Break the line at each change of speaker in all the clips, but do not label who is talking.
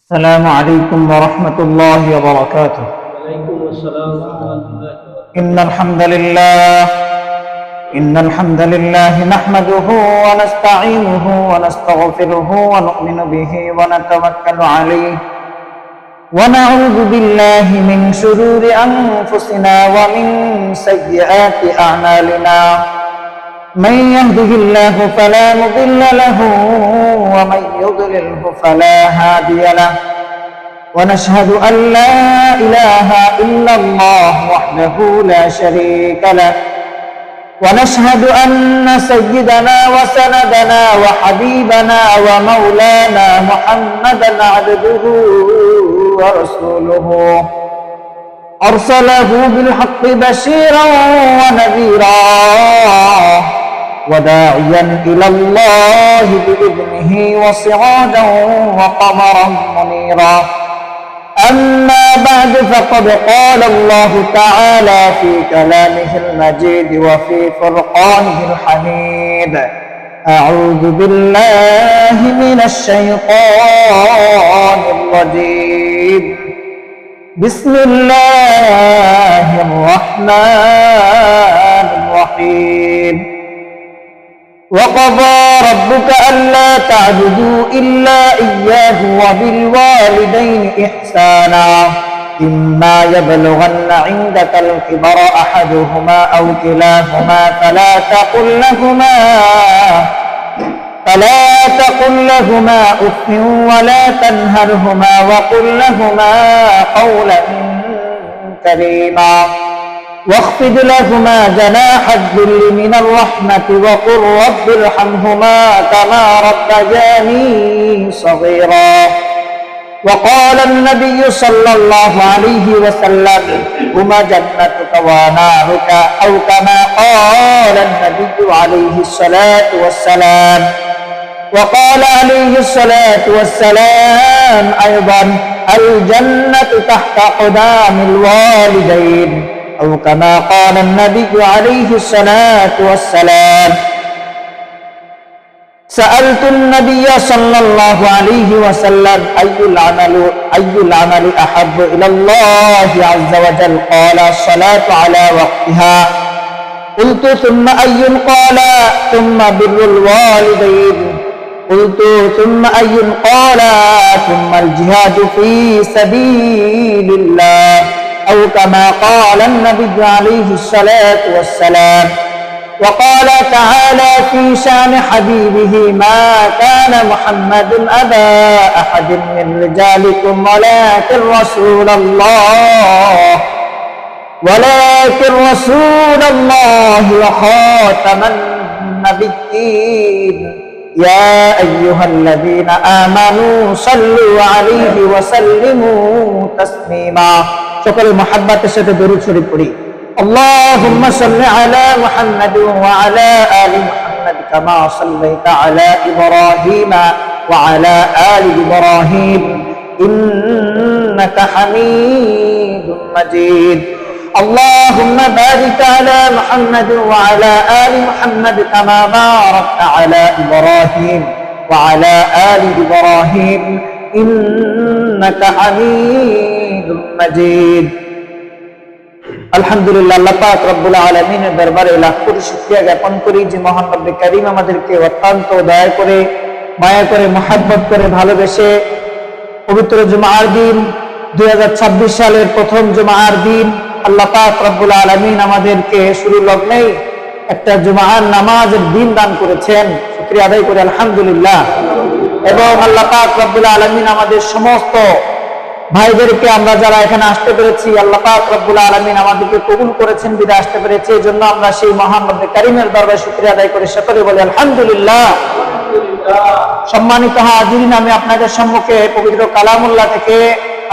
السلام عليكم ورحمة الله وبركاته.
وعليكم السلام ورحمة الله وبركاته.
إن الحمد لله نحمده ونستعينه ونستغفره ونؤمن به ونتوكل عليه ونعوذ بالله من شرور أنفسنا ومن سيئات أعمالنا. من يهده الله فلا مضل له ومن يضلله فلا هادي له، ونشهد أن لا إله إلا الله وحده لا شريك له، ونشهد أن سيدنا وسندنا وحبيبنا ومولانا محمدا عبده ورسوله أرسله بالحق بشيرا ونذيرا وداعيا إلى الله بإذنه وسراجا وقمرا منيرا. أما بعد فقد قال الله تعالى في كلامه المجيد وفي فرقانه الحميد: أعوذ بالله من الشيطان الرجيم. بسم الله الرحمن الرحيم. وقضى ربك ألا تعبدوا إلا إياه وبالوالدين إحسانا إما يبلغن عندك الكبر أحدهما أو كلاهما فلا تقل لهما أف ولا تنهرهما وقل لهما قولا كريما واخفض لهما جناح الذل من الرحمة وقل رب ارحمهما كما ربياني صغيرا. وقال النبي صلى الله عليه وسلم: هما جنتك ونارك، أو كما قال النبي عليه الصلاة والسلام. وقال عليه الصلاة والسلام أيضا: الجنة تحت قدام الوالدين، أو كما قال النبي عليه الصلاة والسلام. سألت النبي صلى الله عليه وسلم: أي العمل أحب إلى الله عز وجل؟ قال: الصلاة على وقتها. قلت: ثم أي؟ قال: ثم بر الوالدين. قلت: ثم أي؟ قال: ثم الجهاد في سبيل الله، أو كما قال النبي عليه الصلاة والسلام. وقال تعالى في شان حبيبه: ما كان محمد أبا أحد من رجالكم ولكن رسول الله وخاتم النبيين. يا أيها الذين آمنوا صلوا عليه وسلموا تسليما. সকল মুহাব্বতের সাথে দরুদ শরীফ পড়ি। اللهم صل على محمد وعلى آل محمد كما صليت على إبراهيم وعلى آل إبراهيم إنك حميد مجيد. اللهم بارك على محمد وعلى آل محمد كما باركت على إبراهيم وعلى آل إبراهيم إنك حميد مجيد. আলহামদুলিল্লাহ, আল্লাহ পাক রব্বুল আলামিনের দরবারে লাখ কোটি শুকরিয়া জ্ঞাপন করি যে মহান রব্বে কারীম আমাদেরকে অত্যন্ত দয়া করে, মায়া করে, মহব্বত করে, ভালোবেসে পবিত্র জুমার দিন 2026 সালের প্রথম জুমার দিন আল্লাহ পাক রব্বুল আলামিন আমাদেরকে শুরু লগ্নেই একটা জুমার নামাজের দিন দান করেছেন। শুকরিয়া আদায় করে আলহামদুলিল্লাহ। এবং আল্লাহ পাক রব্বুল আলামিন আমাদের সমস্ত ভাইদেরকে, আমরা যারা এখানে আসতে পেরেছি, আল্লাহ পাক রব্বুল আলামিন আমাদেরকে কবুল করেছেন বিধায় আসতে পেরেছি। এই জন্য আমরা সেই মহান রব্বে কারীমের দরবারে শুকরিয়া আদায় করে সকলে বলি আলহামদুলিল্লাহ। সম্মানিত হাজিরিন, আমি আপনাদের সম্মুখে পবিত্র কালামুল্লাহ থেকে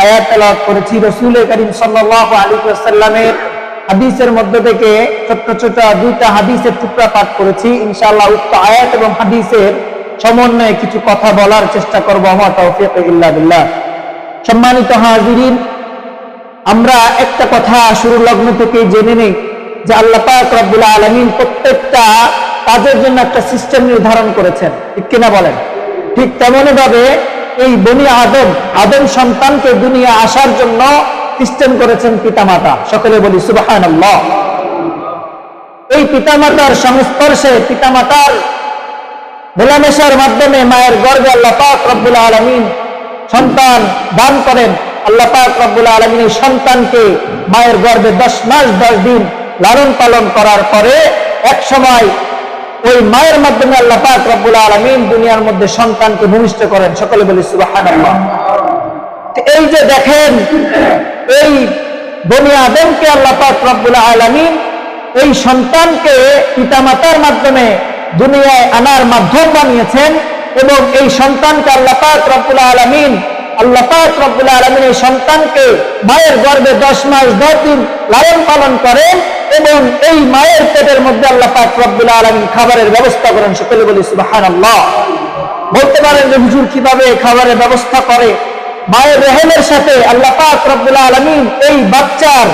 আয়াত তেলাওয়াত করেছি। রাসূল করিম সাল্লাল্লাহু আলাইহি ওয়াসাল্লামের হাদিসের মধ্য থেকে ছোট ছোট দুইটা হাদিসের টুকরা পাঠ করেছি। ইনশাআল্লাহ উক্ত আয়াত এবং হাদিসের সমন্বয়ে কিছু কথা বলার চেষ্টা করব। আমা তাওফীক ইল্লা বিল্লাহ। সম্মানিত হাজিরিন, আমরা একটা কথা শুরু লগ্ন থেকে জেনে নেই যে আল্লাহ পাক রব্বুল আলামিন প্রত্যেকটা কাজের জন্য একটা সিস্টেম নির্ধারণ করেছেন, ঠিক কিনা বলেন? ঠিক তেমনি ভাবে এই বনি আদম আদম সন্তানকে দুনিয়া আসার জন্য সিস্টেম করেছেন পিতামাতা। সকলে বলি সুবহানাল্লাহ। এই পিতামাতার সংস্পর্শে, পিতামাতার মেলামেশার মাধ্যমে মায়ের গর্ভে আল্লাহ পাক রব্বুল আলামিন সন্তান দান করেন। আল্লাহ পাক রব্বুল আলামিন এই সন্তানকে মায়ের গর্ভে 10 মাস 10 দিন লালন পালন করার পরে এক সময় ওই মায়ের মাধ্যমে আল্লাহ পাক রব্বুল আলামিন দুনিয়ার মধ্যে সন্তানকে ভূমিষ্ঠ করেন। সকলে বলি সুবহানাল্লাহ। এই যে দেখেন, এই বনি আদমকে আল্লাহ পাক রব্বুল আলামিন এই সন্তানকে পিতামাতার মাধ্যমে দুনিয়ায় আনার মাধ্যম বানিয়েছেন এবং এই সন্তানকে আল্লাহ পাক রব্বুল আলামিন এই সন্তানকে মায়ের গর্ভে 10 মাস 10 দিন লালন পালন করেন এবং এই মায়ের পেটের মধ্যে আল্লাহ পাক রব্বুল আলামিন খাবারের ব্যবস্থা করেন। সকলে বলি সুবহানাল্লাহ। বলতে পারেন যে হুজুর কিভাবে খাবারের ব্যবস্থা করে? মায়ের রেহেমের সাথে আল্লাহ পাক রব্বুল আলামিন এই বাচ্চার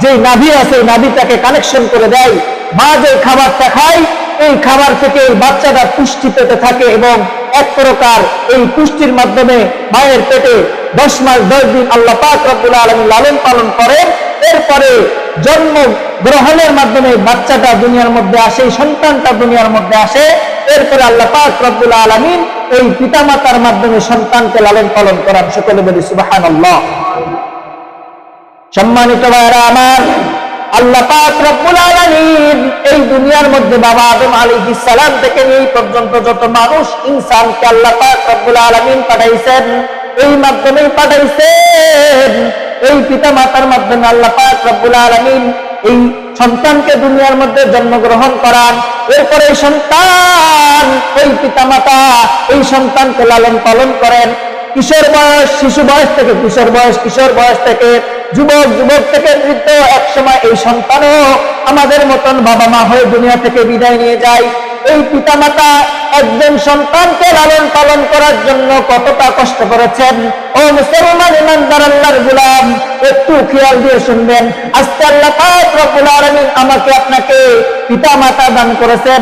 যে নাভি আছে নাভিটাকে কানেকশন করে দেয়। মা যে খাবারটা খায় এই খাবার থেকে এই বাচ্চাটা পুষ্টি পেতে থাকে এবং এক প্রকার এই পুষ্টির মাধ্যমে মায়ের পেটে 10 মাস 10 দিন আল্লাহ পাক রব্বুল আলামিন লালন পালন করেন। এরপরে জন্ম গ্রহণের মাধ্যমে বাচ্চাটা দুনিয়ার মধ্যে আসে, সন্তানটা দুনিয়ার মধ্যে আসে। এরপরে আল্লাহ পাক রব্বুল আলামিন এই পিতামাতার মাধ্যমে সন্তানকে লালন পালন করান। সকলে বলি সুবহানাল্লাহ। সম্মানিত ভাইরা আমার, আল্লাহ পাক রব্বুল আলামিন এই দুনিয়ার মধ্যে বাবা আদম আলাইহিস সালাম থেকে এই পর্যন্ত যত মানুষ ইনসানকে আল্লাহ পাক রব্বুল আলামিন পাঠাইছেন, এই মাধ্যমে পাঠাইছেন এই পিতামাতার মাধ্যমে আল্লাহ পাক রব্বুল আলামিন এই সন্তানকে দুনিয়ার মধ্যে জন্মগ্রহণ করান। এরপরে এই সন্তান, এই পিতামাতা এই সন্তানকে লালন পালন করেন। কিশোর বয়স, শিশু বয়স থেকে কিশোর বয়স, কিশোর বয়স থেকে যুবক, যুবক থেকে বৃদ্ধ, এক সময় এই সন্তানও আমাদের মতন বাবা মা হয়ে দুনিয়া থেকে বিদায় নিয়ে যায়। এই পিতামাতা একজন সন্তানকে লালন পালন করার জন্য কতটা কষ্ট করেছেন। ও মুসলমান ইমানদার আল্লাহর গোলাম, একটু খেয়াল দিয়ে শুনবেন। আজকে আল্লাহ পাক রব্বুল আলামিন আমাকে আপনাকে পিতামাতা দান করেছেন।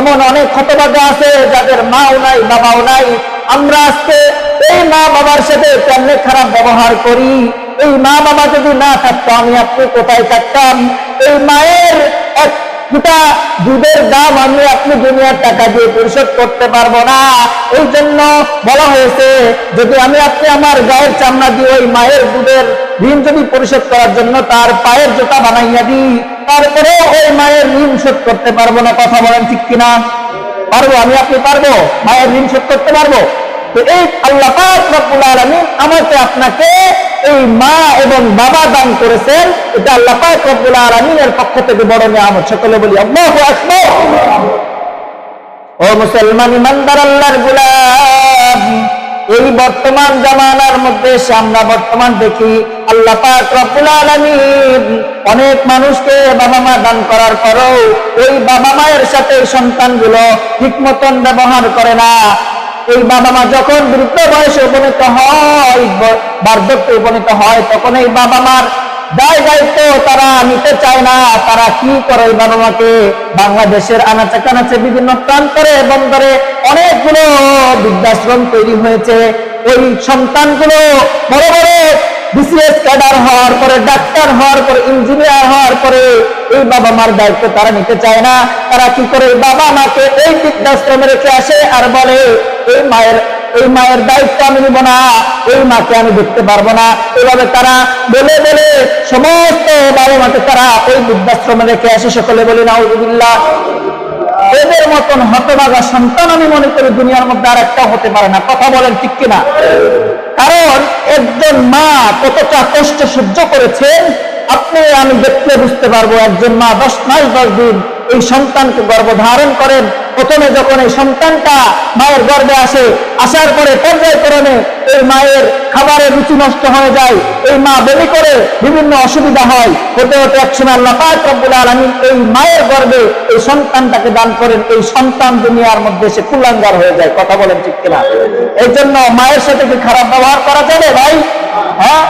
এমন অনেক হতভাগা আছে যাদের মাও নাই বাবাও নাই। আমরা আজকে এই মা বাবার সাথে কেমনে খারাপ ব্যবহার করি। এই মা বাবা যদি না থাকতো আমি আপনি কোথায় থাকতাম? এই মায়ের এক ফুটা দুধের দাম আমি আপনি দুনিয়ার টাকা দিয়ে পরিশোধ করতে পারবো না। এই জন্য বলা হয়েছে যদি আমি আপনি আমার গায়ের চামড়া দিয়ে ওই মায়ের দুধের ঋণ যদি পরিশোধ করার জন্য তার পায়ের জুতা বানাইয়া দিই, তারপরে ওই মায়ের ঋণ শোধ করতে পারবো না। কথা বলেন ঠিক কিনা? পারবো? আমি আপনি পারবো? মায়ের ঋণ শোধ করতে পারবো? তো এই আল্লাহ পাক রব্বুল আলামিন আমাকে আপনাকে এই মা এবং বাবা দান করেছেন। এটা আল্লাহ পাক রব্বুল আলামিনের পক্ষ থেকে বড় নিয়ামত। সকলে বলি আল্লাহু আকবার। ও মুসলমান ইমানদার আল্লাহর গোলাম, এই বর্তমান জামানার মধ্যে আমরা বর্তমান দেখি আল্লাহ পাক রব্বুল আলামিন অনেক মানুষকে বাবা মা দান করার পরও ওই বাবা মায়ের সাথে সন্তানগুলো ঠিক মতন ব্যবহার করে না। এই বাবা মা যখন বৃদ্ধ বয়সে উপনীত হয়, বার্ধক্যে উপনীত হয়, তখন এই বাবা মার দায় দায়িত্ব তারা নিতে চায় না। তারা কি করে? ওই বাবা মাকে বাংলাদেশের আনাচে কানাচে বিভিন্ন প্রান্তরে বন্দরে অনেকগুলো বৃদ্ধাশ্রম তৈরি হয়েছে। ওই সন্তানগুলো বড় বড় বিসিএস ক্যাডার হওয়ার পরে, ডাক্তার হওয়ার পরে, ইঞ্জিনিয়ার হওয়ার পরে এই বাবা মার দায়িত্ব তারা নিতে চায় না। তারা কি করে? বাবা মাকে এই বৃদ্ধাশ্রমে রেখে আসে আর বলে এই মায়ের দায়িত্ব আমি নিব না, এই মাকে আমি দেখতে পারবো না। এইভাবে তারা বলে বলে সমস্ত বাবা মাকে তারা ওই বৃদ্ধাশ্রমে রেখে আসে। সকলে বলি নাউযুবিল্লাহ। এদের মতন হতভাগা সন্তান আমি মনে করি দুনিয়ার মধ্যে আর একটা হতে পারে না। কথা বলেন ঠিক কিনা? কারণ একজন মা কতটা কষ্ট সহ্য করেছেন আপনি আমি দেখতে বুঝতে পারবো। একজন মা 10 মাস 10 দিন এই সন্তানকে গর্ভধারণ করেন। প্রথমে যখন এই সন্তানটা মায়ের গর্ভে আসে, আসার পরে পর্যায়ক্রমে এই মায়ের খাবারের রুচি নষ্ট হয়ে যায়, এই মা বমি করে, বিভিন্ন অসুবিধা হয়। হতে হতে একসময় আল্লাহ পাক রব্বুল আলামিন এই মায়ের গর্ভে এই সন্তানটাকে দান করেন। এই সন্তান দুনিয়ার মধ্যে সে কুলাঙ্গার হয়ে যায়। কথা বলেন ঠিক কিনা? এই জন্য মায়ের সাথে কি খারাপ ব্যবহার করা যাবে ভাই? হ্যাঁ,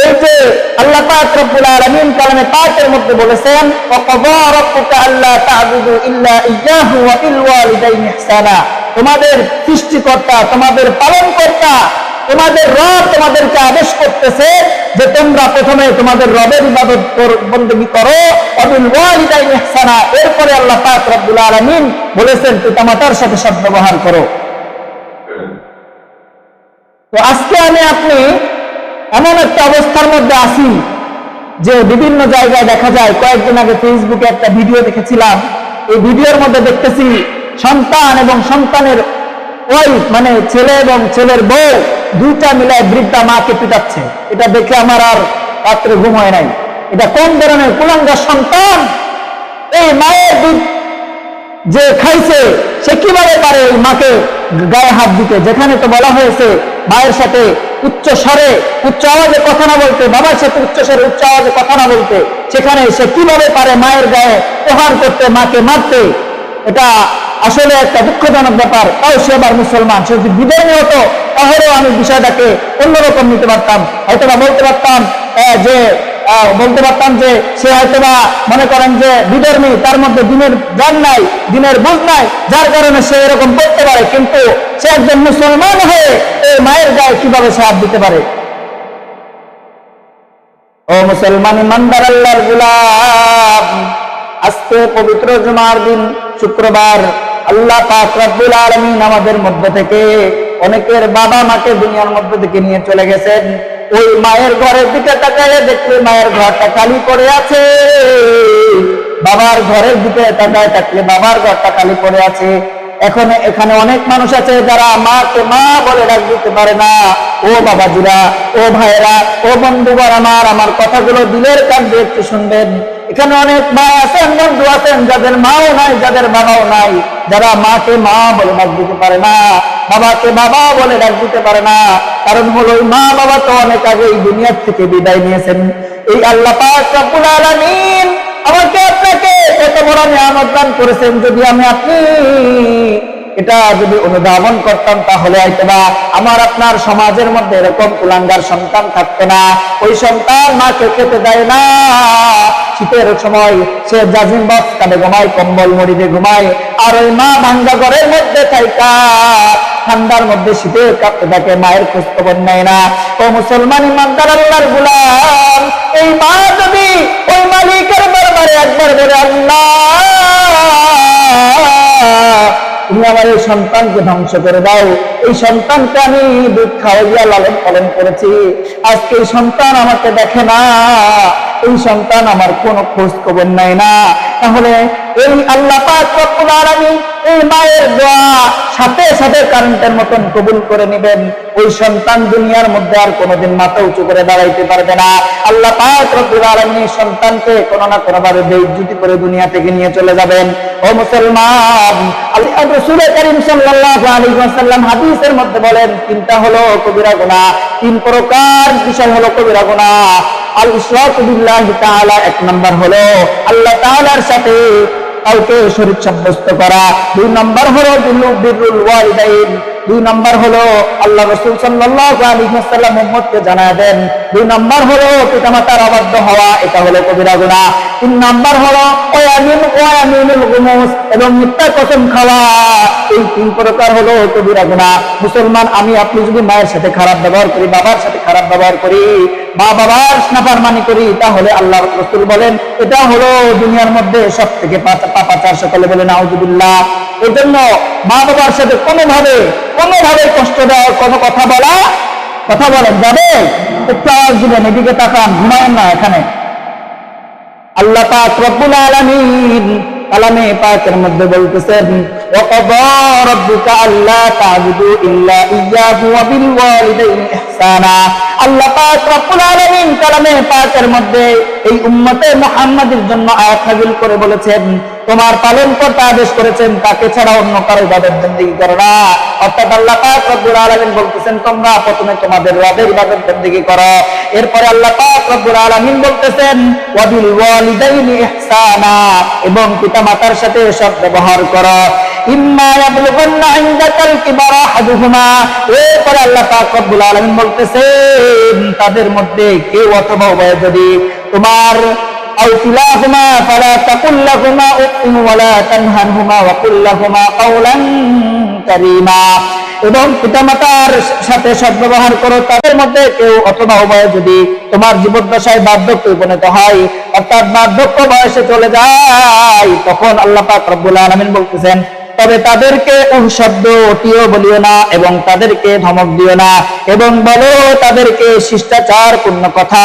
এই যে আল্লাহ পাক রব্বুল আলামিন কালামে পাকের মধ্যে বলেছেন ওয়া ক্বাদা রাব্বুকা আল্লা তা'বুদু ইল্লা ইয়্যাহু ওয়া বিল ওয়ালিদাইনি ইহসানা। তোমাদের সৃষ্টিকর্তা, তোমাদের পালনকর্তা, তোমাদের রব তোমাদেরকে আদেশ করতেছে যে তোমরা প্রথমে তোমাদের রবের ইবাদত বন্দেগী করো, ওয়াবিল ওয়ালিদাইনি ইহসানা। এরপরে আল্লাহ পাক রব্বুল আলামিন বলেছেন পিতামাতার সাথে সদ্ব্যবহার করো। তো আজকে আপনি এমন একটা অবস্থার মধ্যে আছি যে বিভিন্ন জায়গায় দেখা যায়, কয়েকদিন আগে ফেসবুকে একটা ভিডিও দেখেছিলাম, এই ভিডিওর মধ্যে দেখতেছি সন্তান এবং সন্তানের ওয়াইফ মানে ছেলে এবং ছেলের বউ দুইটা মিলায় বৃদ্ধা মাকে পিটাচ্ছে। এটা দেখে আমার আর রাত্রে ঘুম হয় নাই। এটা কোন ধরনের কুলাঙ্গার সন্তান? এই মায়ের দুধ যে খাইছে সে কিভাবে পারে ওই মাকে গায়ে হাত দিতে, যেখানে তো বলা হয়েছে মায়ের সাথে উচ্চ স্বরে উচ্চ আওয়াজে কথা না বলতে, বাবার সাথে উচ্চ স্বরে উচ্চ আওয়াজে কথা না বলতে, সেখানে সে কিভাবে পারে মায়ের গায়ে প্রহার করতে, মাকে মারতে? এটা আসলে একটা দুঃখজনক ব্যাপার। তাও সে আবার মুসলমান, সে যদি বিধর্মী হতো তাহলেও আমি বিষয়টাকে অন্যরকম নিতে পারতাম। হয়তোবা বলতে পারতাম যে সে হয়তোবা মনে করেন যে বিধর্মী, তার মধ্যে দিনের জ্ঞান নাই, দিনের বুঝ নাই, যার কারণে সে এরকম করতে পারে। কিন্তু সে একজন মুসলমান হয়ে এই মায়ের গায়ে কিভাবে সে হাত দিতে পারে? ও মুসলমান ইমানদার, আল্লাহর গোলাম, আজকে পবিত্র জুমার দিন, শুক্রবার, আল্লাহ পাক রব্বুল আলামিন আমাদের মধ্য থেকে অনেকের বাবা মাকে দুনিয়ার মধ্য থেকে নিয়ে চলে গেছেন। ওই মায়ের ঘরের দিকে তাকায় দেখলে মায়ের ঘরটা খালি পড়ে আছে, বাবার ঘরের দিকে তাকায় থাকলে বাবার ঘরটা খালি পড়ে আছে। এখন এখানে অনেক মানুষ আছে যারা মাকে মা বলে ডাক দিতে পারে না। ও বাবাজিরা, ও ভাইরা, ও বন্ধুগণ, আমার কথাগুলো দিলের কান দিয়ে একটু শুনবেন। এখানে অনেক মা আছেন, বন্ধু আছেন যাদের মাও নাই, যাদের বাবাও নাই, যারা মাকে মা বলে ডাক দিতে পারে না, বাবাকে বাবা বলে ডাক দিতে পারে না। কারণ হলো ওই মা বাবা তো অনেক আগে এই দুনিয়ার থেকে বিদায় নিয়েছেন। এই আল্লাহ পাক রব্বুল আলামিন আমাকে আপনাকে এত বড় নিয়ামত দান করেছেন, যদি আপনি এটা যদি অনুধাবন করতাম তাহলে হয়তোবা আমার আপনার সমাজের মধ্যে এরকম কুলাঙ্গার সন্তান থাকতো না। ওই সন্তান মাকে খেতে দেয় না, শীতের সময় সে জাজিম বক্স কাঁধে ঘুমায়, কম্বল মুড়িতে ঘুমায়, আর ওই মা ভাঙ্গা ঘরের মধ্যে থাইকা ঠান্ডার মধ্যে শীতে কাঁপতে থাকে, মায়ের খোঁজ খবর নেয় না। ও মুসলমান ইমানদার, আল্লাহর গোলাম, এই মা যদি ওই মালিকের দরবারে একবার বলে, আল্লাহ তুমি আমার এই সন্তানকে ধ্বংস করে দাও, এই সন্তানকে আমি দুধ খাওয়াইয়া লালন পালন করেছি, আজকে এই সন্তান আমাকে দেখে না, এই সন্তান আমার কোনো খোঁজ খবর নেয় না, তাহলে এই আল্লাহ পাক রব্বুল আলামিন এই মায়ের দোয়া সাথে সাথে কারেন্টের মতন কবুল করে নেবেন। ওই সন্তান দুনিয়ার মধ্যে আর কোনোদিন মাথা উঁচু করে দাঁড়াইতে পারবে না। আল্লাহ পাক রব্বুল আলামিন সন্তানকে কোনো না কোনো ভাবে বেইজ্জতি করে দুনিয়া থেকে নিয়ে চলে যাবেন। ও মুসলমান, আল্লাহ রাসূল কারীম সাল্লাল্লাহু আলাইহি ওয়াসাল্লাম হাদিসের মধ্যে বলেন, তিনটা হলো কবিরা গুনাহ, তিন প্রকার বিষয় হলো কবিরা গুনাহ। আল ইশরাকু বিল্লাহি তাআলা, এক নাম্বার হলো আল্লাহ তাআলার সাথে কাউকে শরীক সাব্যস্ত করা, দুই নাম্বার হলো বিররুল ওয়ালিদাইন, দুই নাম্বার হলো আল্লাহ রাসূল সাল্লাল্লাহু আলাইহি ওয়াসাল্লাম উম্মতকে জানায় দেন, দুই নাম্বার হলো পিতামাতার অবাধ্য হওয়া, এটা হলো কবিরা গুনাহ, তিন নাম্বার হলো ওয়ায়ামিনুল গুমুস, এবং মিথ্যা কসম খাওয়া, এই তিন প্রকার হলো কবিরা গুনাহ। মুসলমান, আপনি যদি মায়ের সাথে খারাপ ব্যবহার করি, বাবার সাথে খারাপ ব্যবহার করি, মা বাবার নাফরমানি করি, তাহলে আল্লাহ রাসূল বলেন এটা হলো দুনিয়ার মধ্যে সবথেকে পাপাচার। সকলে বলে নাউযুবিল্লাহ। এই জন্য মা বাবার সাথে কোনোভাবে কষ্ট দেওয়া, কোনো কথা বলেন যাবে? একটু আওয়াজ দিবেন, এদিকে তাকান, ঘুমায়েন না এখানে। আল্লাহ পাক রব্বুল আলামিন কালামে পাকের মধ্যে বলতেছেন, ওয়াকাযা রাব্বুকা আল্লা তা'বুদু ইল্লা ইয়্যাহু ওয়া বিল ওয়ালিদাইনি ইহসানা। আল্লাহ পাক রব্বুল আলামিন কালামে পাকের মধ্যে এই উম্মতে মুহাম্মাদের জন্য আয়াত নাযিল করে বলেছেন, তোমার পালনকর্তা আদেশ করেছেন তাকে ছাড়া অন্য কারো ইবাদত বন্দেগী করো না। অর্থাৎ আল্লাহ পাক রব্বুল আলামিন বলতেছেন তোমরা প্রথমে তোমাদের রবের ইবাদত বন্দেগী করো। এরপরে আল্লাহ পাক রব্বুল আলামিন বলতেছেন ওয়া বিল ওয়ালিদাইনি ইহসানা, এবং পিতামাতার সাথে সৎ ব্যবহার করো। ইম্মা ইয়াবলুগান্না ইনদাকাল কিবারা আহাদুহুমা, এরপরে আল্লাহ পাক রব্বুল আলামিন বলতেছেন তাদের মধ্যে কেউ অথবা উভয় যদি তোমার أو كلاهما فلا تقل لهما أف ولا تنهرهما وقل لهما قولا কারীমা। এবং পিতামাতার সাথে সদ্ব্যবহার করো। তাদের মধ্যে কেউ অথবা উভয় যদি তোমার জীবদ্দশায় বার্ধক্যে উপনীত হয়, অর্থাৎ বার্ধক্য বয়সে চলে যায়, তখন আল্লাহ পাক রব্বুল আলামিন বলতেছেন, তবে তাদেরকে শব্দ ওটিও বলিও না এবং তাদেরকে ধমক দিও না, এবং বলো তাদেরকে শিষ্টাচার পূর্ণ কথা।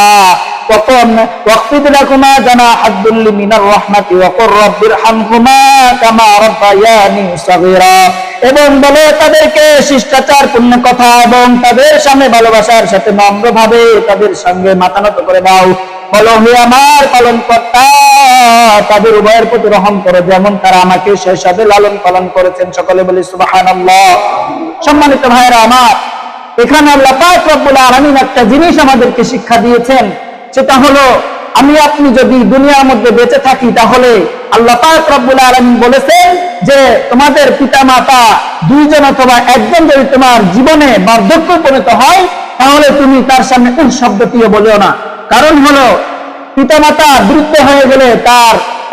ওয়াকফিদ লাকুমা জানাহা যুল্লি মিনার রাহমাতি ওয়া কুর রাব্বিরহামহুমা কামা রাব্বায়ানি সাগীরা। এবং বলো তাদেরকে শিষ্টাচার পূর্ণ কথা এবং তাদের সামনে ভালোবাসার সাথে নম্রভাবে তাদের সঙ্গে মাথা নত করে দাও। বলো, হে আমার পালনকর্তা, তাদের উভয়ের প্রতি রহম করো যেমন তারা আমাকে শৈশবে লালন পালন করেছেন। সকলে বলি সুবহানাল্লাহ। সম্মানিত ভাইরা আমার, এখানে আল্লাহ পাক রব্বুল আলামিন একটা জিনিস আমাদেরকে শিক্ষা দিয়েছেন, সেটা হলো আমি আপনি যদি দুনিয়ার মধ্যে বেঁচে থাকি তাহলে আল্লাহ পাক রব্বুল আলামিন বলেছেন যে তোমাদের পিতামাতা দুইজন অথবা একজন যদি তোমার জীবনে বার্ধক্য উপনীত হয় তাহলে তুমি তার সামনে কোন শব্দটিও বলিও না। কারণ হলো পিতামাতা বৃদ্ধ হয়ে গেলে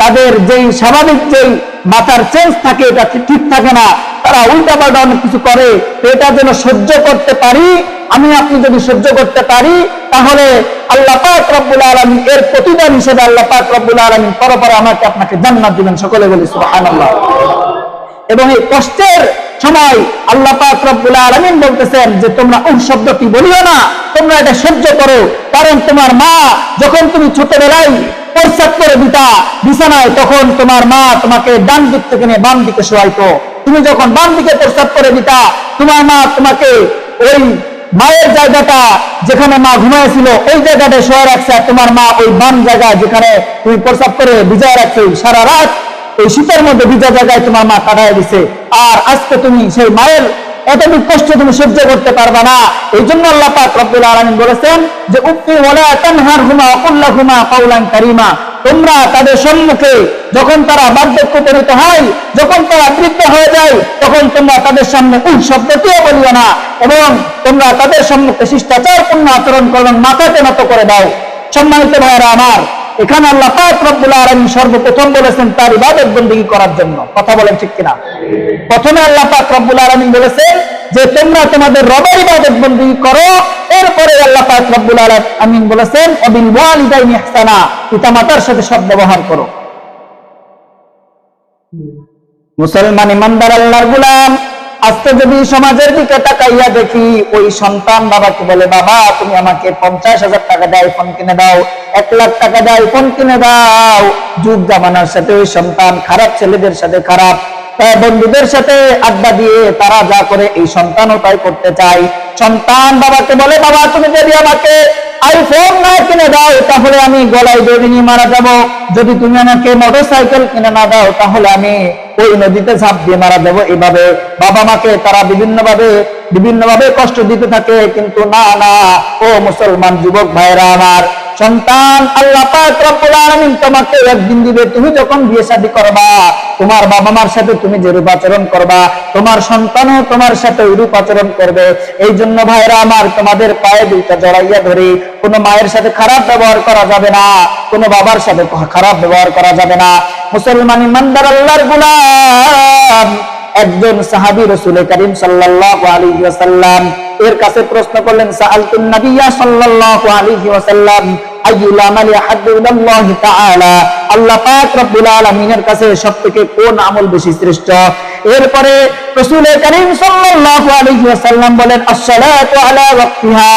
তাদের যেই স্বাভাবিক যেই মাথার চেঞ্জ থাকে এটা ঠিক থাকে না, তারা উল্টাপাল্টা অনেক কিছু করে। এটা যেন সহ্য করতে পারি, আমি আপনি যদি সহ্য করতে পারি তাহলে আল্লাহ পাক রব্বুল আলামিন এর প্রতিদান হিসেবে আল্লাহ পাক রব্বুল আলামিন পরপরে আমাকে আপনাকে জান্নাত দিবেন। সকলে বলি সুবহানাল্লাহ। এবং এই কষ্টের সময় আল্লাহ পাক রব্বুল আলামিন বলতেছেন যে তোমরা শব্দটি বলিও না, তোমরা এটা সহ্য করো। কারণ তোমার মা যখন তুমি ছোটবেলায় প্রস্রাব করে দিতা বিছানায়, তখন তোমার মা তোমাকে ডান দিক থেকে নিয়ে বাম দিকে শোয়াইতো। তুমি যখন বাম দিকে প্রস্রাব করে দিতা, তোমার মা তোমাকে ওই মায়ের জায়গাটা যেখানে মা ঘুমাইছিল ওই জায়গাটা শোয়া রাখছে, আর তোমার মা ওই বাম জায়গায় যেখানে তুমি প্রস্রাব করে ভিজায় রাখছো সারা রাত এই শীতের মধ্যে ভিজা জায়গায় তোমার মা কাটায় দিছে। আর আজকে তুমি সেই মায়ের এতটুকু কষ্ট তুমি সহ্য করতে পারবা না। এই জন্য আল্লাহ পাক রব্বুল আলামিন বলেছেন যে উফি ওয়ালা তানহারহুমা ওয়া কুল লাহুমা কাওলান কারীমা। তোমরা তাদের সম্মুখে যখন তারা বার্ধক্য উপনীত হয়, যখন তারা বৃদ্ধ হয়ে যায়, তখন তোমরা তাদের সামনে শব্দটিও বলিও না এবং তোমরা তাদের সম্মুখে শিষ্টাচারপূর্ণ আচরণ করো, মাথাকে নত করে দাও। সম্মানিত ভাইরা আমার, এখানে আল্লাহ পাক রব্বুল আলামিন সর্বপ্রথম বলেছেন তার ইবাদত বندگی করার জন্য। কথা বলেন ঠিক কিনা? প্রথমে আল্লাহ পাক রব্বুল আলামিন বলেছেন যে তোমরা তোমাদের রবের ইবাদত বندگی করো। এরপরে আল্লাহ পাক রব্বুল আলামিন বলেছেন ওয়াবিল ওয়ালিদাইনি ইহসানা, পিতামাতার সাথে সদ্ব্যবহার করো। মুসলমান ইমানদার আল্লাহর গোলাম, আজকে যদি সমাজের দিকে তাকাইয়া দেখি, ওই সন্তান বাবাকে বলে, বাবা তুমি আমাকে 50,000 টাকা দিয়ে আইফোন কিনে দাও, 1 লাখ টাকা দিয়ে আইফোন কিনে দাও। যুগ জামানার সাথে ওই সন্তান খারাপ ছেলেদের সাথে খারাপ বন্ধুদের সাথে আড্ডা দিয়ে তারা যা করে এই সন্তানও তাই করতে চায়। সন্তান বাবাকে বলে, বাবা তুমি যদি আমাকে আইফোন না কিনে দাও তাহলে আমি গলায় দড়ি নিয়ে মারা যাব, যদি তুমি আমাকে মোটরসাইকেল কিনে না দাও তাহলে আমি ওই নদীতে ঝাঁপ দিয়ে মারা দেবো। এইভাবে বাবা মাকে তারা বিভিন্নভাবে কষ্ট দিতে থাকে। কিন্তু না না, ও মুসলমান যুবক ভাইরা আমার, সন্তান আল্লাহ পাক রব্বুল আলামিন তোমাকে একদিন দিবে। তুমি যখন বিয়ে শাদী করবা, তোমার বাবা মার সাথে তুমি যেরূপ আচরণ করবা, তোমার সন্তানও তোমার সাথে ওইরূপ আচরণ করবে। এই জন্য ভাইরা আমার, তোমাদের পায়ে দুইটা জড়াইয়া ধরে কোনো মায়ের সাথে খারাপ ব্যবহার করা যাবে না, কোনো বাবার সাথে খারাপ ব্যবহার করা যাবে না। মুসলমান ইমানদার আল্লাহর গোলাম একজন সাহাবী রাসূল করিম সাল্লাল্লাহু আলাইহি ওয়াসাল্লাম এর কাছে প্রশ্ন করলেন, সাআলতুন নবিয়্যা সাল্লাল্লাহু আলাইহি ওয়াসাল্লাম আইয়ুল আমালি আহাব্বু ইলাল্লাহি তাআলা, আল্লাহ পাক রব্বুল আলামিনের কাছে সবথেকে কোন আমল বেশি শ্রেষ্ঠ? এরপরে রাসূল করিম সাল্লাল্লাহু আলাইহি ওয়াসাল্লাম বলেন, আস-সালাতু আলা ওয়াক্তিহা,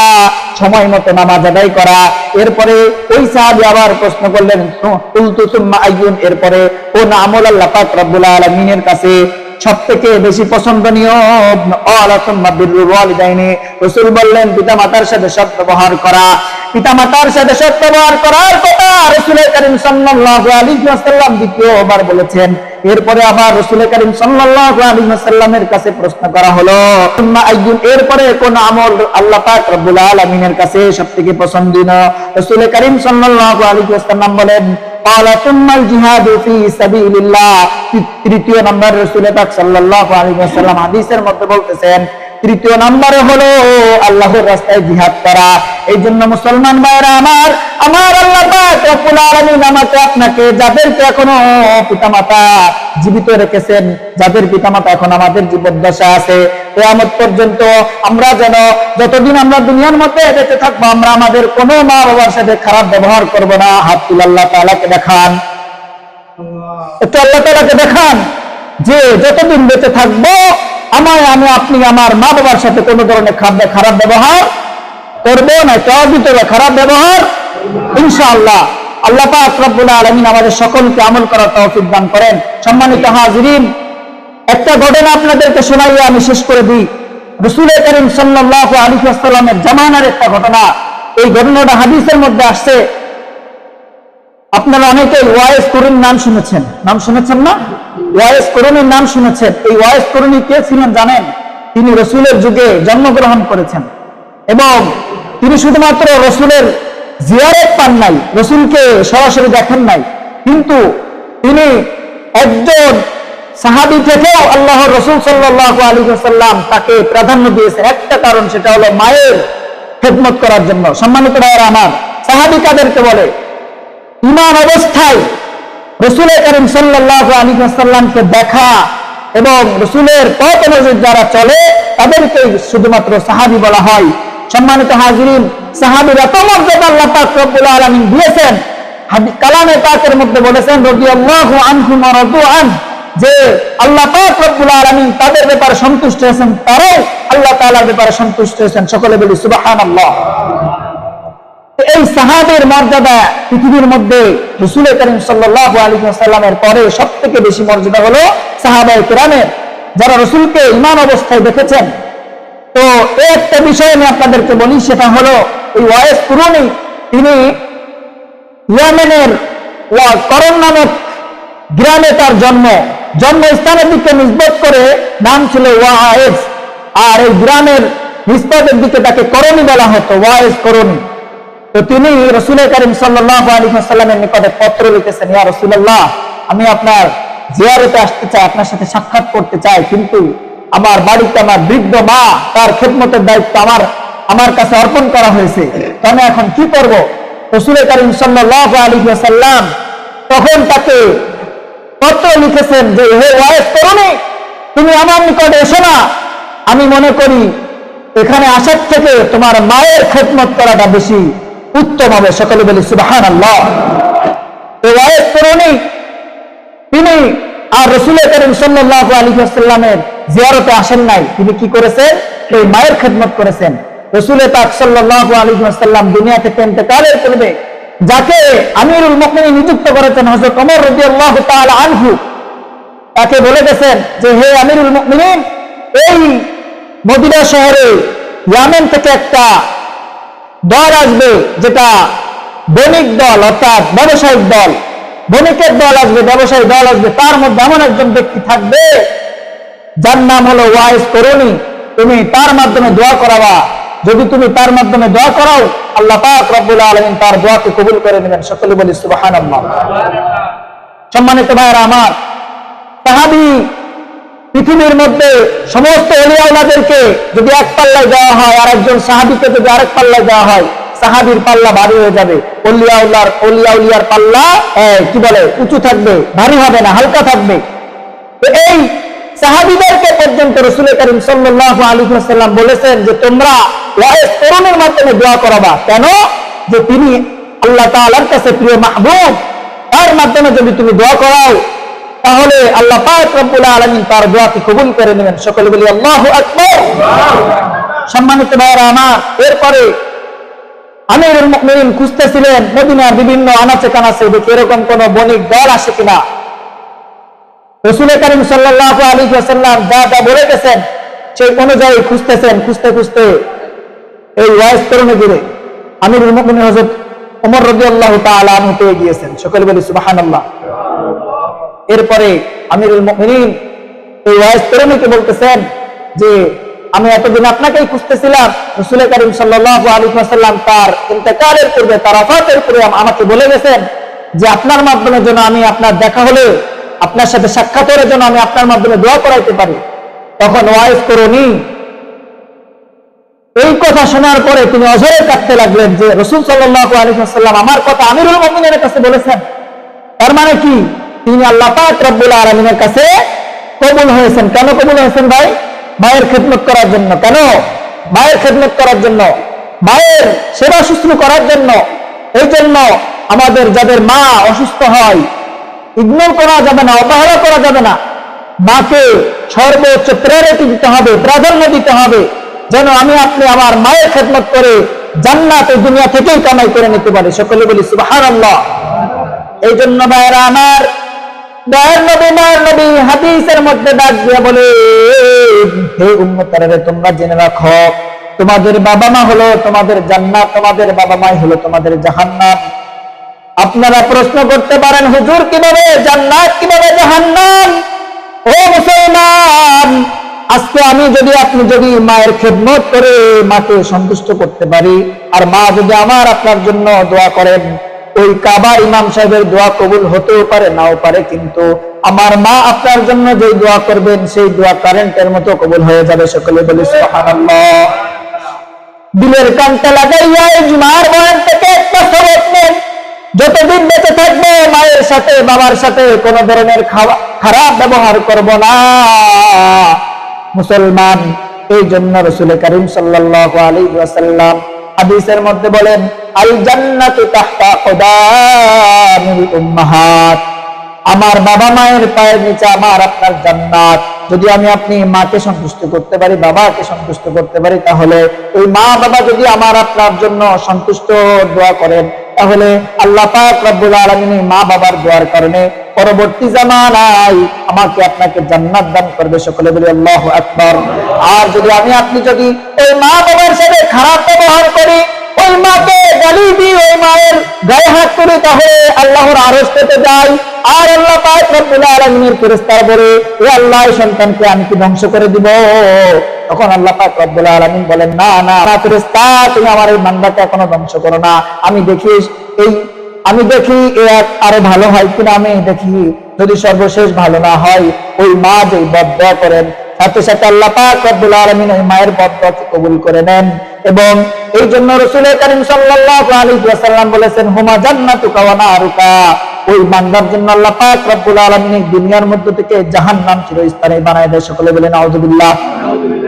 সময় মতো নামাজ আদায় করা। এরপরে ওই সাহাবী আবার প্রশ্ন করলেন, কুলতু সুম্মা আইয়ুন, এরপরে কোন আমল আল্লাহ পাক রব্বুল আলামিনের কাছে সবথেকে বেশি পছন্দনীয়? রাসূল বললেন, পিতামাতার সাথে সদ্ব্যবহার করা। পিতামাতার সাথে সদ্ব্যবহার করার কথা রাসূল করিম সাল্লাল্লাহু আলাইহি ওয়াসাল্লাম দ্বিতীয়বার বলেছেন। এরপরে আবার রাসূল করিম সাল্লাল্লাহু আলাইহি ওয়াসাল্লামের কাছে প্রশ্ন করা হলো, সুম্মা আইয়ুন, এরপরে কোন আমল আল্লাহ পাক রব্বুল আলামিনের কাছে সবথেকে পছন্দনীয়? রাসূল করিম সাল্লাল্লাহু আলাইহি ওয়াসাল্লাম বলেন, ক্বালা সুম্মাল জিহাদু ফি সাবিলিল্লাহ। তৃতীয় নম্বর রাসূল পাক সাল্লাল্লাহু আলাইহি ওয়াসাল্লাম হাদিসের মধ্যে বলতেছেন, তৃতীয় নম্বরে হলো আল্লাহর রাস্তায় জিহাদ করা। এই জন্য মুসলমান ভাইরা আমার আল্লাহ পাক রব্বুল আলামিন আমাকে আপনাকে, যাদেরকে এখনো পিতামাতা জীবিত রেখেছেন, যাদের পিতামাতা এখন আমাদের জীবদ্দশা আছে, কিয়ামত পর্যন্ত আমরা যেন যতদিন আমরা দুনিয়ার মধ্যে বেঁচে থাকবো, আমরা আমাদের কোনো মা বাবার সাথে খারাপ ব্যবহার করব না। হাত তুলে আল্লাহ তাআলাকে দেখান, একটু আল্লাহ তাআলাকে দেখান যে যতদিন বেঁচে থাকবো আমি আপনি আমার মা বাবার সাথে কোনো ধরনের খারাপ ব্যবহার করবো না, খারাপ ব্যবহার ইনশাআল্লাহ। আল্লাহ পাক রব্বুল আলামিন আমাদের সকলকে আমল করার তৌফিক দান করেন। সম্মানিত হাজিরিন, একটা ঘটনা আপনাদেরকে শোনাইয়া আমি শেষ করে দিই। রাসূল করিম সাল্লাল্লাহু আলাইহি ওয়াসাল্লামের জামানার একটা ঘটনা। এই ঘটনাটা হাদিসের মধ্যে আসছে। আপনারা অনেকে ওয়াইস করুনির নাম শুনেছেন না? ওয়াইস করুনির নাম শুনেছেন। এই ওয়াইস করুনি কে ছিলেন জানেন? তিনি রাসূলের যুগে জন্মগ্রহণ করেছেন এবং তিনি শুধুমাত্র রাসূলের জিয়ারত পান নাই, রাসূলকে সরাসরি দেখেন নাই, কিন্তু তিনি একজন সাহাবী থেকেও আল্লাহর রাসূল সাল্লাল্লাহু আলাইহি ওয়াসাল্লাম তাকে প্রাধান্য দিয়েছেন। একটা কারণ, সেটা হলো মায়ের খেদমত করার জন্য। সম্মানিত ভাইরা আমার, সাহাবী কাদেরকে বলে? ঈমান অবস্থায় রাসূল করিম সাল্লাল্লাহু আলাইহি ওয়াসাল্লামকে দেখা এবং রাসূলের পথ অনুযায়ী যারা চলে তাদেরকে শুধুমাত্র সাহাবী বলা হয়। সম্মানিত হাজিরিন, সাহাবীরা এত মর্যাদা আল্লাহ পাক রব্বুল আলামিন দিয়েছেন। কালামে পাকের মধ্যে বলেছেন রাদিয়াল্লাহু আনহুম ওয়া রাদু আন, যে আল্লাহ পাক রব্বুল আলামিন তাদের ব্যাপারে সন্তুষ্ট হয়েছেন, তারাও আল্লাহ তাআলার ব্যাপারে সন্তুষ্ট হয়েছেন। সকলে বলি সুবহানাল্লাহ। এই সাহাবীর মর্যাদা পৃথিবীর মধ্যে রাসূল করিম সাল্লাল্লাহু আলাইহি ওয়াসাল্লামের পরে সবথেকে বেশি মর্যাদা হলো সাহাবায়ে কেরামের, যারা রাসূলকে ঈমান অবস্থায় দেখেছেন। তো এই একটা বিষয় আমি আপনাদেরকে বলি, সেটা হলো এই ওয়াইস কুরুনি, তিনি ইয়েমেনের করন নামক গ্রামে তার জন্মস্থানের দিকে নিসবত করে নাম ছিল ওয়াইস, আর এই গ্রামের নিসবতের দিকে তাকে করনি বলা হতো, ওয়াইস করনি। তো তিনি রাসূল করিম সাল্লাল্লাহু আলাইহি ওয়াসাল্লামের নিকটে পত্র লিখেছেন, ইয়া রাসূলুল্লাহ, আমি আপনার জিয়ারতে আসতে চাই, আপনার সাথে সাক্ষাৎ করতে চাই, কিন্তু আমার বাড়িতে আমার বৃদ্ধ মা, তার খেদমতের দায়িত্ব আমার কাছে অর্পণ করা হয়েছে, তো আমি এখন কি করব? রাসূল করিম সাল্লাল্লাহু আলাইহি ওয়াসাল্লাম তখন তাকে পত্র লিখেছেন যে, হে ওয়াইস করনি, তুমি আমার নিকটে এসো না। আমি মনে করি এখানে আসার থেকে তোমার মায়ের খেদমত করাটা বেশি উত্তম হবে। সকলে বলি সুবহানাল্লাহ। ওয়াইস করনি তিনি আর রাসূল করিম সাল্লাল্লাহু আলাইহি ওয়াসাল্লামের জিয়ারতে আসেন নাই, তিনি কি করেছেন? এই মায়ের খেদমত করেছেন। রাসূল পাক সাল্লাল্লাহু আলাইহি ওয়াসাল্লাম দুনিয়া থেকে ইন্তেকালের পূর্বে যাকে আমিরুল মুমিনিন নিযুক্ত করেছেন, হযরত ওমর রাদিয়াল্লাহু তাআলা আনহু, তাকে বলে গেছেন যে, হে আমিরুল মুমিনিন, এই মদিনা শহরে ইয়ামেন থেকে একটা দল আসবে, যেটা বণিক দল, অর্থাৎ ব্যবসায়িক দল, বণিকের দল আসবে, ব্যবসায়ী দল আসবে, তার মধ্যে এমন একজন ব্যক্তি থাকবে যার নাম হলো ওয়াইস করনি। তুমি তার মাধ্যমে দোয়া করাবা, যদি তুমি তার মাধ্যমে দোয়া করাও, আল্লাহ পাক রব্বুল আলামিন তার দোয়াকে কবুল করে নেবেন। সকলে বলি সুবহানাল্লাহ। সম্মানিত ভাইরা আমার, সাহাবী পৃথিবীর মধ্যে সমস্ত ওলিয়াউলাদেরকে যদি এক পাল্লায় দেওয়া হয়, আর একজন সাহাবীকে যদি আরেক পাল্লায় দেওয়া হয়, সাহাবীর পাল্লা ভারী হয়ে যাবে, ওলিয়াউলিয়ার পাল্লা কি বলে উঁচু থাকবে, ভারী হবে না, হালকা থাকবে। তো এই সাহাবীদেরকে পর্যন্ত রাসূল করিম সাল্লাল্লাহু আলাইহি ওয়াসাল্লাম বলেছেন যে, তোমরা ওয়াইস করনির মাধ্যমে দোয়া করাবা। কেন? যে তিনি আল্লাহ তাআলার কাছে প্রিয় মাহবুব, তার মাধ্যমে যদি তুমি দোয়া করাও, তাহলে আল্লাহ পাক রব্বুল আলামিন তার দোয়াকে কবুল করে নেবেন। সকলে বলি আল্লাহু আকবার। সম্মানিত ভাইরা আমার, এরপরে আমিরুল মুমিনিন খুঁজতেছিলেন মদিনার বিভিন্ন আনাচে কানাচে, দেখে এরকম কোন বণিক দল আসে কিনা। রাসূল করিম সাল্লাল্লাহু আলাইহি ওয়াসাল্লাম যা যা বলে গেছেন সেই অনুযায়ী খুঁজতেছেন। খুঁজতে খুঁজতে এই ওয়াইস করনি গিরে আমিরুল মুমিনিন হযরত ওমর রাদিয়াল্লাহু তাআলা আনহু পেয়ে গিয়েছেন। সকলে বলি সুবহানাল্লাহ। এরপরে আমিরুল মুমিনিন এই ওয়াইস করনিকে বলতেছেন যে, আমি এতদিন আপনাকেই খুঁজতেছিলাম। রাসূল করিম সাল্লাল্লাহু আলাইহি ওয়াসাল্লাম তার ইন্তেকালের পূর্বে, তার ওফাতের পূর্বে আমাকে বলে গেছেন যে, আপনার মাধ্যমে যেন আমি আপনার দেখা হলে, আপনার সাথে সাক্ষাৎ হলে যেন আমি আপনার মাধ্যমে দোয়া করাইতে পারি। তখন ওয়াইস করনি এই কথা শোনার পরে তিনি অঝরে কাঁদতে লাগলেন যে রাসূল সাল্লাল্লাহু আলাইহি ওয়াসাল্লাম আমার কথা আমিরুল মুমিনের কাছে বলেছেন। তার মানে কি তিনি আল্লাহ পাক রব্বুল আলামিনের কাছে কবুল হয়েছেন। কেন কবুল হয়েছেন ভাই? মায়ের খেদমত করার জন্য। কেন? মায়ের খেদমত করার জন্য, মায়ের সেবা শুশ্রূষা করার জন্য। এই জন্য আমাদের যাদের মা অসুস্থ হয় ইগনোর করা যাবে না, অবহেলা করা যাবে না। মাকে সর্বোচ্চ প্রায়োরিটি দিতে হবে, প্রাধান্য দিতে হবে, যেন আমি আপনি আমার মায়ের খেদমত করে জান্নাত এই দুনিয়া থেকেই কামাই করে নিতে পারি। সকলে বলি সুবহানাল্লাহ। এই জন্য ভাইরা আমার, দয়ার নবী হাদিসের মধ্যে ডাক দিয়ে বলে, হে উম্মতেরা, তোমরা জেনে রাখো তোমাদের বাবা মা হলো তোমাদের জান্নাত, তোমাদের বাবা মা হলো তোমাদের জাহান্নাম। আপনারা প্রশ্ন করতে পারেন, হুজুর কিভাবে জান্নাত, কিভাবে জাহান্নাম? ও মুসলমান, আজকে আমি যদি আপনি যদি মায়ের খেদমত করে মাকে সন্তুষ্ট করতে পারি, আর মা যদি আমার আপনার জন্য দোয়া করেন, ওই কাবা ইমাম সাহেবের দোয়া কবুল হতেও পারে, নাও পারে, কিন্তু আমার মা আপনার জন্য যে দোয়া করবেন সেই দোয়া কারেন্টের মতো কবুল হয়ে যাবে। সকলে বলি সুবহানাল্লাহ। দিলের কানটা লাগাইয়া এই জুমার বয়ান থেকে একটা সবক নেন। যতদিন বেঁচে থাকবে মায়ের সাথে বাবার সাথে কোন ধরনের খারাপ ব্যবহার করব না মুসলমান। এই জন্য রাসূল করিম সাল্লাল্লাহু আলাইহি ওয়াসাল্লাম হাদিসের মধ্যে বলেন, আল জান্নাতু তাহতা কদামিল উম্মাহাত, আমার বাবা মায়ের পায়ের নিচে আমার আপনার জান্নাত। যদি আমি আপনি মাকে সন্তুষ্ট করতে পারি, বাবাকে সন্তুষ্ট করতে পারি, তাহলে ওই মা বাবা যদি আমার আপনার জন্য সন্তুষ্ট দোয়া করেন, তাহলে আল্লাহ পাক রব্বুল আলামিন মা বাবার দোয়ার কারণে পরবর্তী জামানায় আমাকে আপনাকে জান্নাত দান করবে। সকলে বলি আল্লাহু আকবার। আর যদি আমি আপনি যদি ওই মা বাবার সাথে খারাপ ব্যবহার করি, ওই মাকে গালি দিই, ওই মায়ের গায়ে হাত করি, তাহলে আল্লাহর আরশ পেতে যাই। আর আল্লাহ পাক রব্বুল আলামিনের ফেরেশতারা বলে, এ আল্লাহ, এই সন্তানকে আমি কি ধ্বংস করে দিব? তখন আল্লাহ পাক রব্বুল আলামিন বলেন, না না ফেরেশতা, তুমি আমার এই বান্দাকে এখনো ধ্বংস করো না। আমি দেখি আরো ভালো হয় কিনা, আমি দেখি যদি সর্বশেষ ভালো না হয়, ওই মা যে বদদোয়া করেন, সাথে সাথে আল্লাহ পাক রব্বুল আলামিন ওই মায়ের বদদোয়াকে কবুল করে নেন। এবং এই জন্য রাসূল করিম সাল্লাল্লাহু আলাইহি ওয়াসাল্লাম বলেছেন, হুমা জান্নাতুকা ওয়া নারুকা, ওই বান্দার জন্য আল্লাহ পাক রব্বুল আলামিন দুনিয়ার মধ্য থেকে জাহান্নাম চিরস্থায়ী বানায় দেয়। সকলে বলেন নাউযুবিল্লাহ।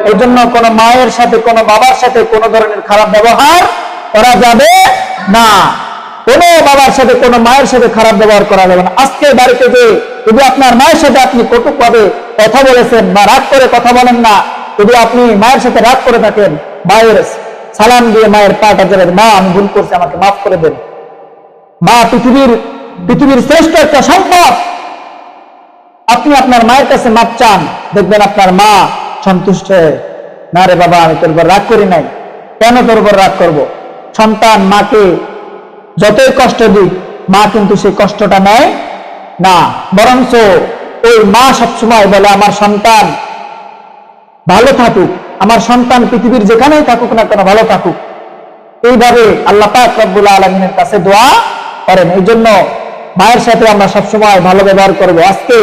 এই জন্য কোন মায়ের সাথে কোন বাবার সাথে কোন ধরনের খারাপ ব্যবহার করা যাবে না। কোন বাবার সাথে কোন মায়ের সাথে খারাপ ব্যবহার করা যাবে না। আজকে বাড়িতে যে যদি আপনার মায়ের সাথে আপনি কটুভাবে কথা বলেছেন বা রাগ করে কথা বলেন না, যদি আপনি মায়ের সাথে রাগ করে থাকেন, মায়ের সালাম দিয়ে মায়ের পাটা জড়াবেন, মা আমি ভুল করছি, আমাকে মাফ করে দেন। মা পৃথিবীর শ্রেষ্ঠ একটা সম্পদ। আপনি আপনার মায়ের কাছে মাপ চান, দেখবেন আপনার মা সন্তুষ্ট হয়ে, না রে বাবা, আমি তোর উপর রাগ করি নাই, কেন তোর উপর রাগ করবো? সন্তান মাকে যতই কষ্ট দিক, মা কিন্তু সেই কষ্টটা নেয় না, বরঞ্চ ওই মা সবসময় বলে, আমার সন্তান ভালো থাকুক, আমার সন্তান পৃথিবীর যেখানেই থাকুক না কেন ভালো থাকুক। এইভাবে আল্লাহ পাক রব্বুল আলামিনের কাছে দোয়া করেন। এই জন্য মায়ের সাথে আমরা সবসময় ভালো ব্যবহার করব। আজকে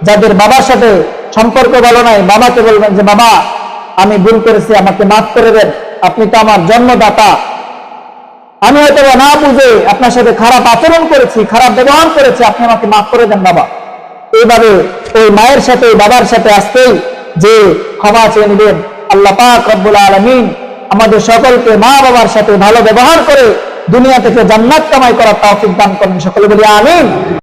যাদের বাবার সাথে সম্পর্ক ভালো নাই, বাবাকে বলবেন যে, বাবা আমি ভুল করেছি, আমাকে মাফ করে দেন, আপনি তো আমার জন্মদাতা, আমি হয়তো না বুঝে আপনার সাথে খারাপ আচরণ করেছি, খারাপ ব্যবহার করেছি, আপনি আমাকে মাফ করে দেন বাবা। এইভাবে ওই মায়ের সাথে বাবার সাথে আসতেই যে ক্ষমা চেয়ে নেবেন, আল্লাহ পাক রব্বুল আলামিন আমাদের সকলকে মা বাবার সাথে ভালো ব্যবহার করে দুনিয়া থেকে জান্নাত কামাই করার তৌফিক দান করেন। সকলে বলি আমিন।